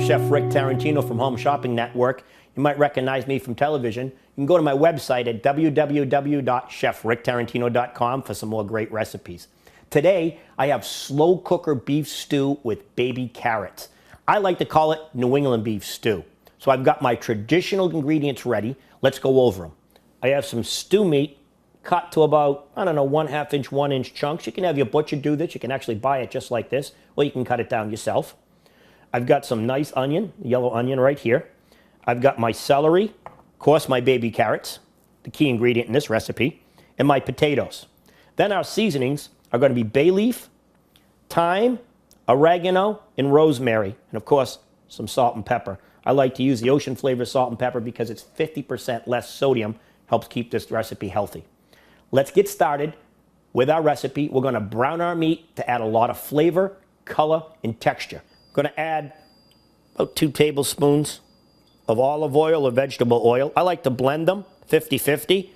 Chef Rick Tarantino from Home Shopping Network. You might recognize me from television. You can go to my website at www.chefricktarantino.com for some more great recipes. Today, I have slow cooker beef stew with baby carrots. I like to call it New England beef stew. So I've got my traditional ingredients ready. Let's go over them. I have some stew meat cut to about, 1/2 inch, 1 inch chunks. You can have your butcher do this. You can actually buy it just like this, or you can cut it down yourself. I've got some nice onion, yellow onion right here. I've got my celery, of course my baby carrots, the key ingredient in this recipe, and my potatoes. Then our seasonings are going to be bay leaf, thyme, oregano, and rosemary, and of course some salt and pepper. I like to use the ocean flavor salt and pepper because it's 50% less sodium, helps keep this recipe healthy. Let's get started with our recipe. We're going to brown our meat to add a lot of flavor, color, and texture. I'm going to add about 2 tablespoons of olive oil or vegetable oil. I like to blend them 50-50.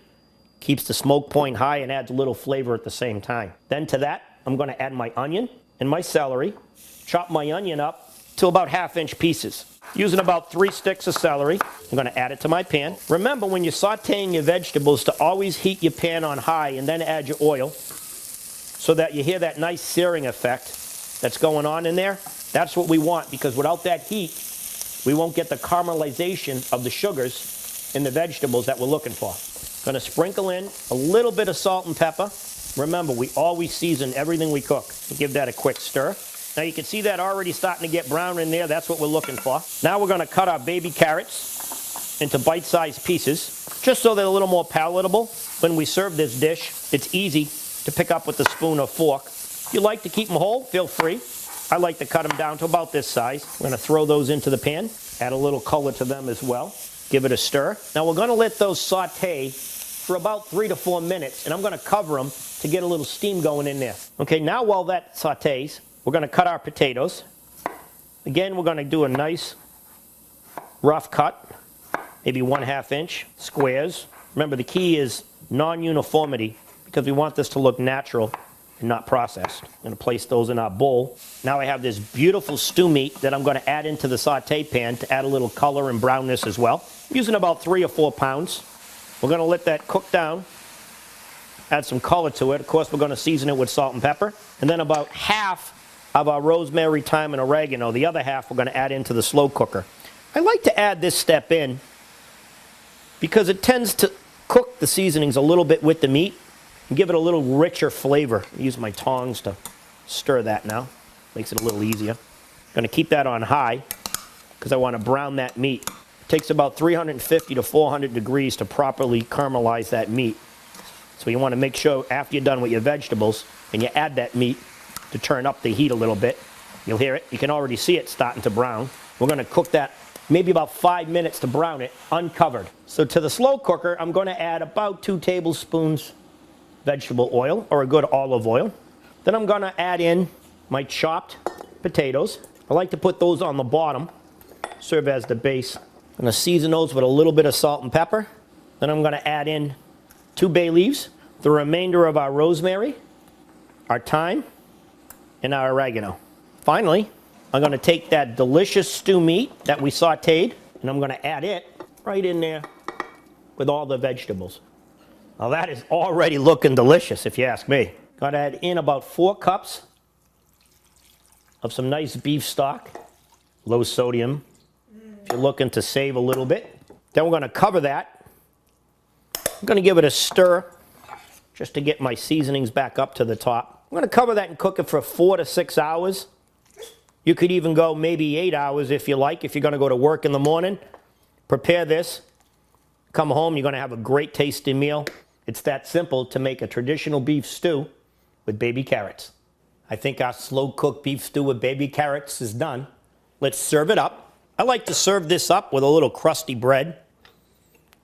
Keeps the smoke point high and adds a little flavor at the same time. Then to that, I'm going to add my onion and my celery. Chop my onion up to about 1/2 inch pieces. Using about 3 sticks of celery, I'm going to add it to my pan. Remember, when you're sauteing your vegetables, to always heat your pan on high and then add your oil so that you hear that nice searing effect that's going on in there. That's what we want, because without that heat, we won't get the caramelization of the sugars in the vegetables that we're looking for. Going to sprinkle in a little bit of salt and pepper. Remember, we always season everything we cook. Give that a quick stir. Now you can see that already starting to get brown in there. That's what we're looking for. Now we're going to cut our baby carrots into bite-sized pieces, just so they're a little more palatable. When we serve this dish, it's easy to pick up with a spoon or fork. If you like to keep them whole, feel free. I like to cut them down to about this size. I'm going to throw those into the pan, add a little color to them as well. Give it a stir. Now we're going to let those saute for about 3 to 4 minutes, and I'm going to cover them to get a little steam going in there. Okay, now while that sautés, we're going to cut our potatoes. Again, we're going to do a nice rough cut, maybe 1/2 inch squares. Remember, the key is non-uniformity, because we want this to look natural and not processed. I'm going to place those in our bowl. Now I have this beautiful stew meat that I'm going to add into the saute pan to add a little color and brownness as well. I'm using about 3 or 4 pounds. We're going to let that cook down, add some color to it. Of course, we're going to season it with salt and pepper. And then about half of our rosemary, thyme, and oregano. The other half we're going to add into the slow cooker. I like to add this step in because it tends to cook the seasonings a little bit with the meat and give it a little richer flavor. I use my tongs to stir that now. Makes it a little easier. I'm going to keep that on high because I want to brown that meat. It takes about 350 to 400 degrees to properly caramelize that meat. So you want to make sure after you're done with your vegetables and you add that meat to turn up the heat a little bit. You'll hear it. You can already see it starting to brown. We're going to cook that maybe about 5 minutes to brown it uncovered. So to the slow cooker, I'm going to add about 2 tablespoons vegetable oil or a good olive oil. Then I'm going to add in my chopped potatoes. I like to put those on the bottom, serve as the base. I'm going to season those with a little bit of salt and pepper. Then I'm going to add in 2 bay leaves, the remainder of our rosemary, our thyme, and our oregano. Finally, I'm going to take that delicious stew meat that we sauteed, and I'm going to add it right in there with all the vegetables. Now that is already looking delicious, if you ask me. Got to add in about 4 cups of some nice beef stock, low sodium, if you're looking to save a little bit. Then we're going to cover that. I'm going to give it a stir just to get my seasonings back up to the top. I'm going to cover that and cook it for 4 to 6 hours. You could even go maybe 8 hours if you like, if you're going to go to work in the morning. Prepare this. Come home, you're going to have a great tasting meal. It's that simple to make a traditional beef stew with baby carrots. I think our slow-cooked beef stew with baby carrots is done. Let's serve it up. I like to serve this up with a little crusty bread.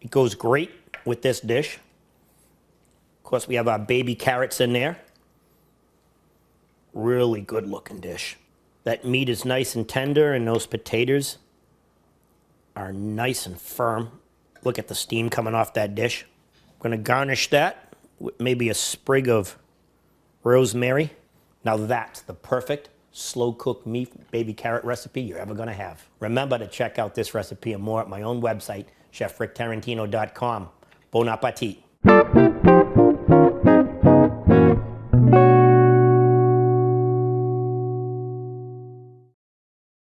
It goes great with this dish. Of course, we have our baby carrots in there. Really good looking dish. That meat is nice and tender, and those potatoes are nice and firm. Look at the steam coming off that dish. I'm going to garnish that with maybe a sprig of rosemary. Now that's the perfect slow cooked meat baby carrot recipe you're ever going to have. Remember to check out this recipe and more at my own website, chefricktarantino.com. Bon appetit.